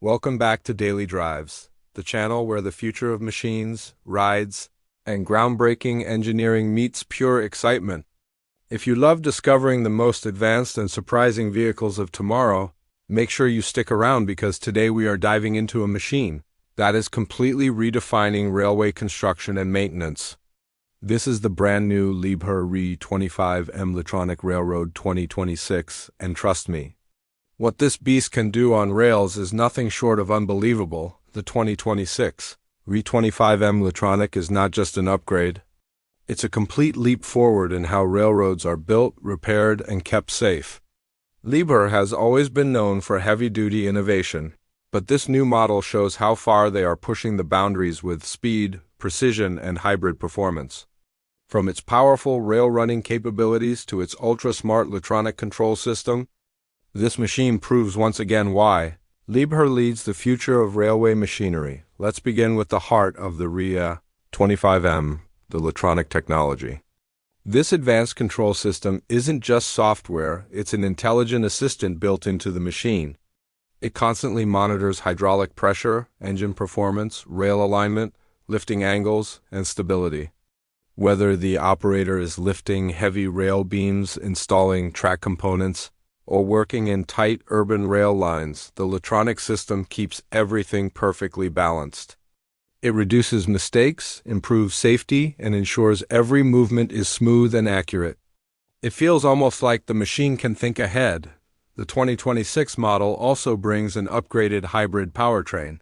Welcome back to Daily Drives, the channel where the future of machines, rides, and groundbreaking engineering meets pure excitement. If you love discovering the most advanced and surprising vehicles of tomorrow, make sure you stick around because today we are diving into a machine that is completely redefining railway construction and maintenance. This is the brand new Liebherr RE 25 M Litronic Railroad 2026, and trust me, what this beast can do on rails is nothing short of unbelievable. The 2026 RE 25 M Litronic is not just an upgrade, it's a complete leap forward in how railroads are built, repaired, and kept safe. Liebherr has always been known for heavy-duty innovation, but this new model shows how far they are pushing the boundaries with speed, precision, and hybrid performance. From its powerful rail-running capabilities to its ultra-smart Litronic control system, this machine proves once again why Liebherr leads the future of railway machinery. Let's begin with the heart of the RE 25M, the Litronic technology. This advanced control system isn't just software, it's an intelligent assistant built into the machine. It constantly monitors hydraulic pressure, engine performance, rail alignment, lifting angles, and stability. Whether the operator is lifting heavy rail beams, installing track components, or working in tight urban rail lines, the Litronic system keeps everything perfectly balanced. It reduces mistakes, improves safety, and ensures every movement is smooth and accurate. It feels almost like the machine can think ahead. The 2026 model also brings an upgraded hybrid powertrain.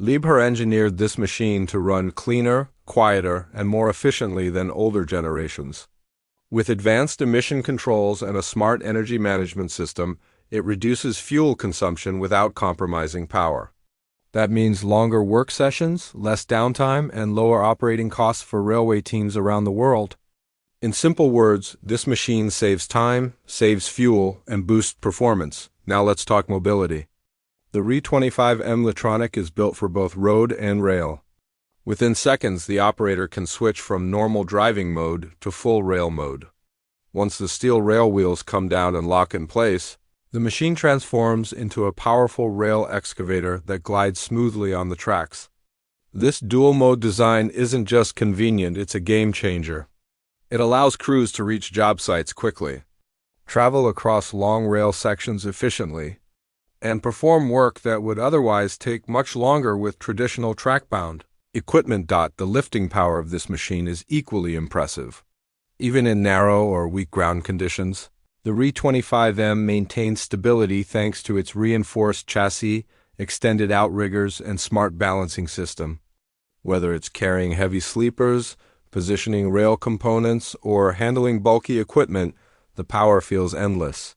Liebherr engineered this machine to run cleaner, quieter, and more efficiently than older generations. With advanced emission controls and a smart energy management system, it reduces fuel consumption without compromising power. That means longer work sessions, less downtime, and lower operating costs for railway teams around the world. In simple words, this machine saves time, saves fuel, and boosts performance. Now let's talk mobility. The RE 25 M Litronic is built for both road and rail. Within seconds, the operator can switch from normal driving mode to full rail mode. Once the steel rail wheels come down and lock in place, the machine transforms into a powerful rail excavator that glides smoothly on the tracks. This dual-mode design isn't just convenient, it's a game changer. It allows crews to reach job sites quickly, travel across long rail sections efficiently, and perform work that would otherwise take much longer with traditional track-bound equipment. The lifting power of this machine is equally impressive. Even in narrow or weak ground conditions, the RE 25M maintains stability thanks to its reinforced chassis, extended outriggers, and smart balancing system. Whether it's carrying heavy sleepers, positioning rail components, or handling bulky equipment, the power feels endless.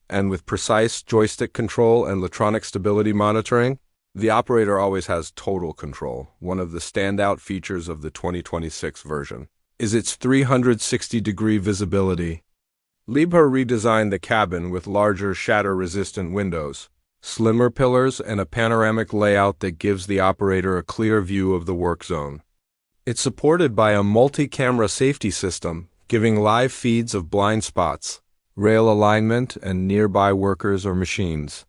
And with precise joystick control and Litronic stability monitoring, the operator always has total control. One of the standout features of the 2026 version is its 360-degree visibility. Liebherr redesigned the cabin with larger shatter-resistant windows, slimmer pillars, and a panoramic layout that gives the operator a clear view of the work zone. It's supported by a multi-camera safety system, giving live feeds of blind spots, rail alignment, and nearby workers or machines.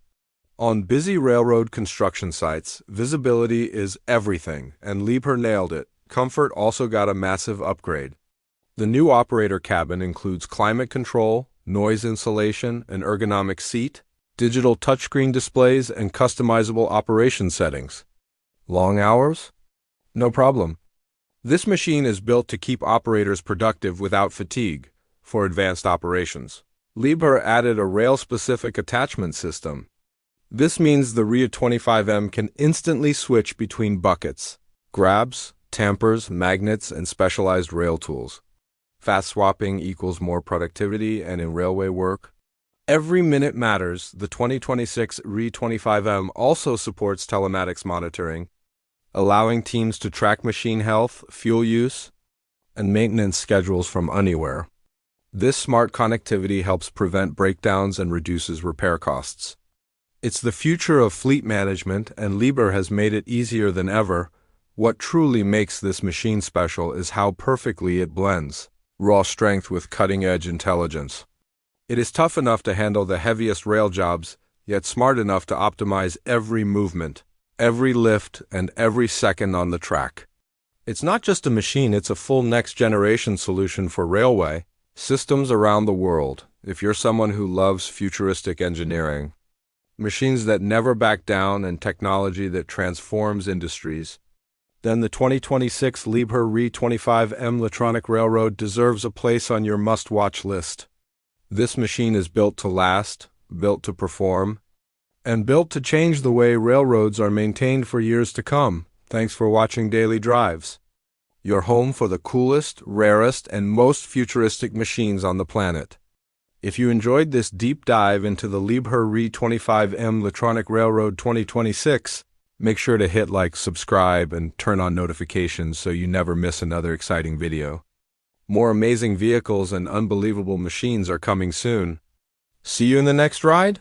On busy railroad construction sites, visibility is everything, and Liebherr nailed it. Comfort also got a massive upgrade. The new operator cabin includes climate control, noise insulation, an ergonomic seat, digital touchscreen displays, and customizable operation settings. Long hours? No problem. This machine is built to keep operators productive without fatigue. For advanced operations, Liebherr added a rail-specific attachment system. This means the RE 25M can instantly switch between buckets, grabs, tampers, magnets, and specialized rail tools. Fast swapping equals more productivity, and in railway work, every minute matters. The 2026 RE 25M also supports telematics monitoring, allowing teams to track machine health, fuel use, and maintenance schedules from anywhere. This smart connectivity helps prevent breakdowns and reduces repair costs. It's the future of fleet management, and Liebherr has made it easier than ever. What truly makes this machine special is how perfectly it blends raw strength with cutting-edge intelligence. It is tough enough to handle the heaviest rail jobs, yet smart enough to optimize every movement, every lift, and every second on the track. It's not just a machine, it's a full next-generation solution for railway systems around the world. If you're someone who loves futuristic engineering, machines that never back down, and technology that transforms industries, then the 2026 Liebherr RE 25 M Litronic Railroad deserves a place on your must-watch list. This machine is built to last, built to perform, and built to change the way railroads are maintained for years to come. Thanks for watching Daily Drives, your home for the coolest, rarest, and most futuristic machines on the planet. If you enjoyed this deep dive into the Liebherr RE 25 M Litronic Railroad 2026, make sure to hit like, subscribe, and turn on notifications so you never miss another exciting video. More amazing vehicles and unbelievable machines are coming soon. See you in the next ride?